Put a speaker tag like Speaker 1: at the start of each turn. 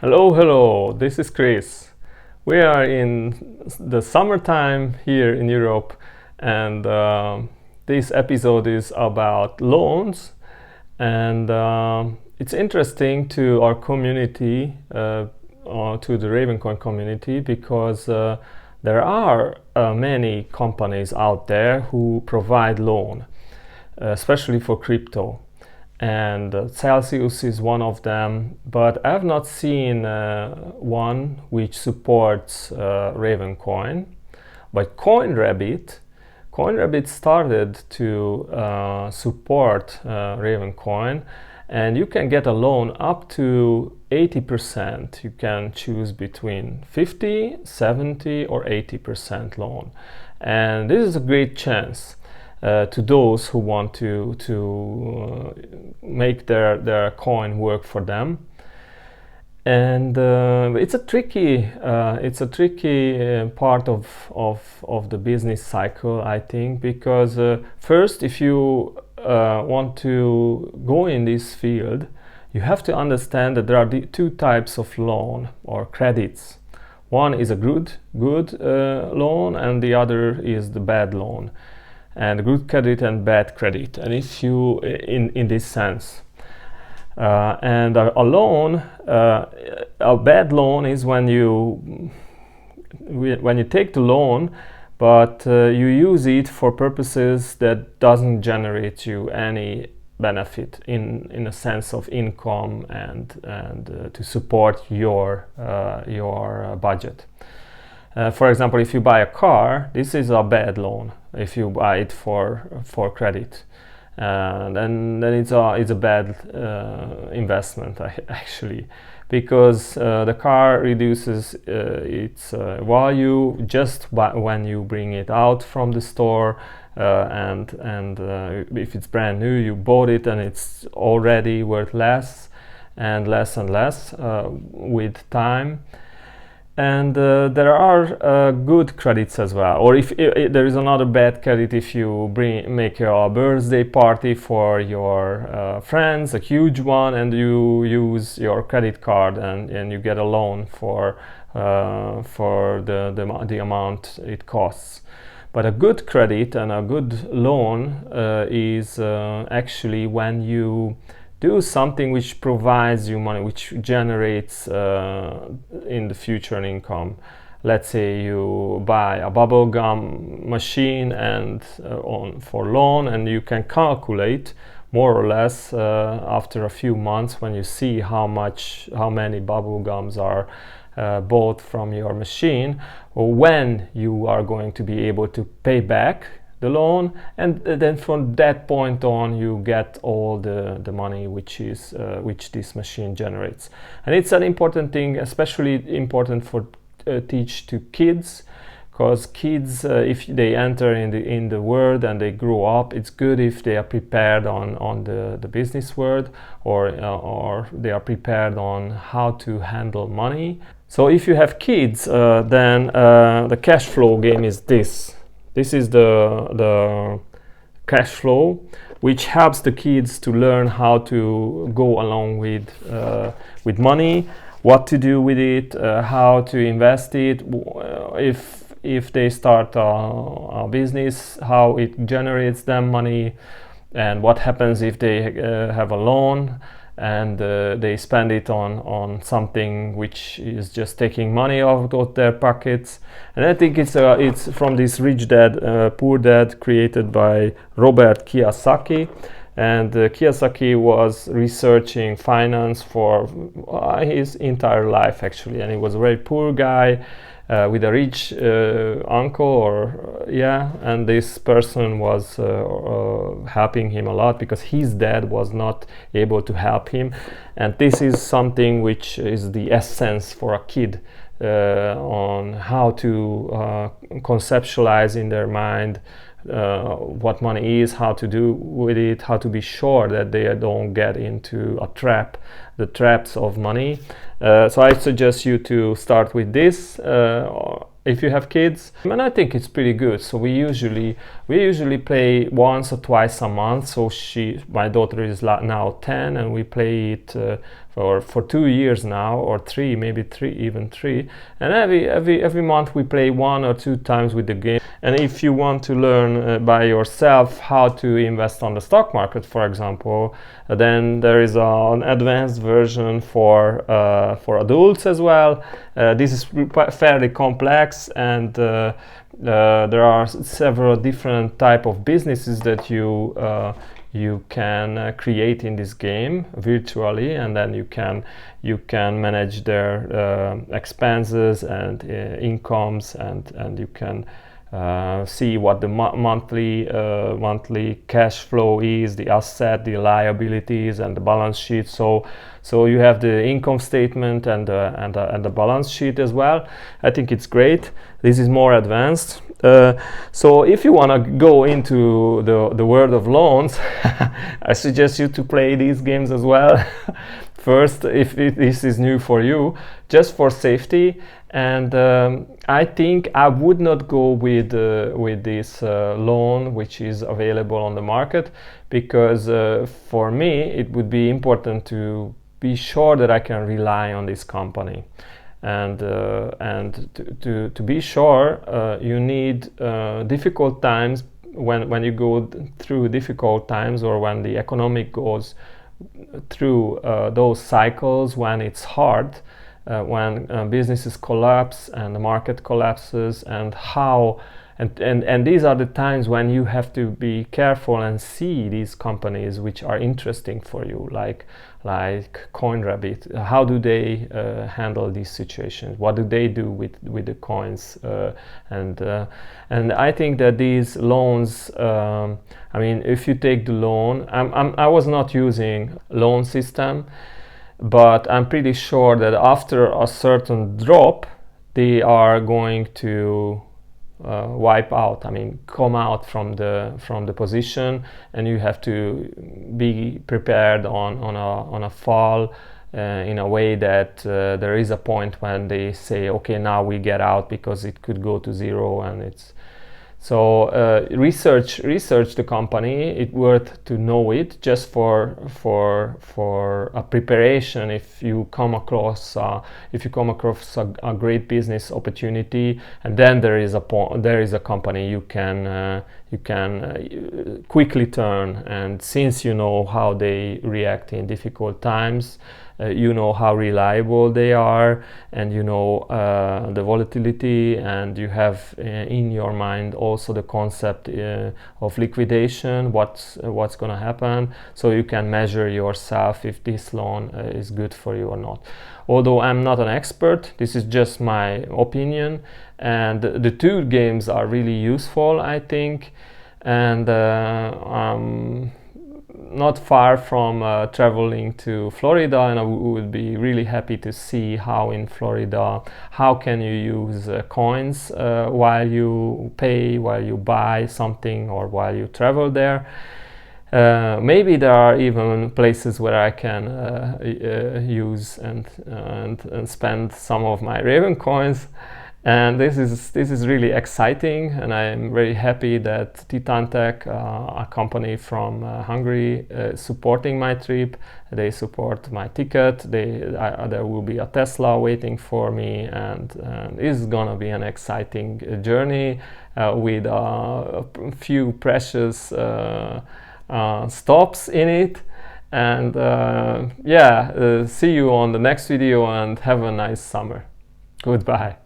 Speaker 1: Hello, hello, this is Chris. We are in the summertime here in Europe, and this episode is about loans. And it's interesting to our community, to the Ravencoin community, because there are many companies out there who provide loan, especially for crypto, and Celsius is one of them, but I have not seen one which supports Ravencoin. But CoinRabbit started to support Ravencoin, and you can get a loan up to 80%. You can choose between 50, 70 or 80% loan, and this is a great chance to those who want to make their coin work for them. And it's a tricky part of the business cycle, I think, because first, if you want to go in this field, you have to understand that there are two types of loan or credits. One is a good loan, and the other is the bad loan, and good credit and bad credit. And if you in this sense, and a loan, a bad loan is when you take the loan, but you use it for purposes that doesn't generate you any benefit in a sense of income and to support your budget. For example, if you buy a car, this is a bad loan. If you buy it for credit, then it's a bad investment actually, because the car reduces its value just when you bring it out from the store, and if it's brand new, you bought it and it's already worth less and less with time. And there are good credits as well. Or if there is another bad credit, if you make a birthday party for your friends, a huge one, and you use your credit card and you get a loan for the amount it costs. But a good credit and a good loan is actually when you do something which provides you money, which generates in the future an income. Let's say you buy a bubble gum machine and for loan, and you can calculate more or less after a few months, when you see how many bubble gums are bought from your machine, or when you are going to be able to pay back the loan, and then from that point on you get all the money which this machine generates. And it's an important thing, especially important for teach to kids, because kids, if they enter in the world and they grow up, it's good if they are prepared on the business world, or they are prepared on how to handle money. So if you have kids, then the cash flow game is this. This is the cash flow, which helps the kids to learn how to go along with money, what to do with it, how to invest it, if they start a business, how it generates them money, and what happens if they have a loan and they spend it on something which is just taking money out of their pockets. And I think it's from this Rich Dad Poor Dad, created by Robert Kiyosaki. And Kiyosaki was researching finance for his entire life actually, and he was a very poor guy with a rich uncle, and this person was helping him a lot because his dad was not able to help him. And this is something which is the essence for a kid, on how to conceptualize in their mind what money is, how to do with it, how to be sure that they don't get into the traps of money. So I suggest you to start with this if you have kids, and I think it's pretty good. So we usually We usually play once or twice a month. So my daughter is now 10, and we play it for 2 years now, or three, maybe even three. And every month we play 1 or 2 times with the game. And if you want to learn by yourself how to invest on the stock market, for example, then there is an advanced version for adults as well. This is fairly complex, and there are several different type of businesses that you can create in this game virtually, and then you can manage their expenses and incomes, and you can see what the monthly cash flow is, the asset, the liabilities, and the balance sheet. So you have the income statement and the balance sheet as well. I think it's great. This is more advanced. So if you want to go into the world of loans, I suggest you to play these games as well. First, if this is new for you, just for safety. And I think I would not go with this loan which is available on the market, because for me it would be important to be sure that I can rely on this company. And to be sure, you need difficult times. When you go through difficult times, or when the economic goes through those cycles, when it's hard, when businesses collapse and the market collapses, and these are the times when you have to be careful and see these companies which are interesting for you, like CoinRabbit. How do they handle these situations? What do they do with the coins? And I think that these loans, I mean, if you take the loan, I was not using loan system, but I'm pretty sure that after a certain drop, they are going to wipe out. I mean, come out from the position, and you have to be prepared on a fall in a way that there is a point when they say, okay, now we get out, because it could go to zero. And it's so research the company. It's worth to know it, just for a preparation. If you come across a great business opportunity, and then there is a company you can quickly turn. And since you know how they react in difficult times, you know how reliable they are, and you know the volatility, and you have in your mind also the concept of liquidation, what's going to happen, so you can measure yourself if this loan is good for you or not. Although I'm not an expert, this is just my opinion, and the two games are really useful, I think. And not far from traveling to Florida, and I would be really happy to see how in Florida, how can you use coins while you pay, while you buy something, or while you travel there. Maybe there are even places where I can use and spend some of my Ravencoins. And this is really exciting, and I'm very happy that Titantech, a company from Hungary, supporting my trip. They support my ticket. There will be a Tesla waiting for me, and it's gonna be an exciting journey with a few precious stops in it. And see you on the next video, and have a nice summer. Goodbye.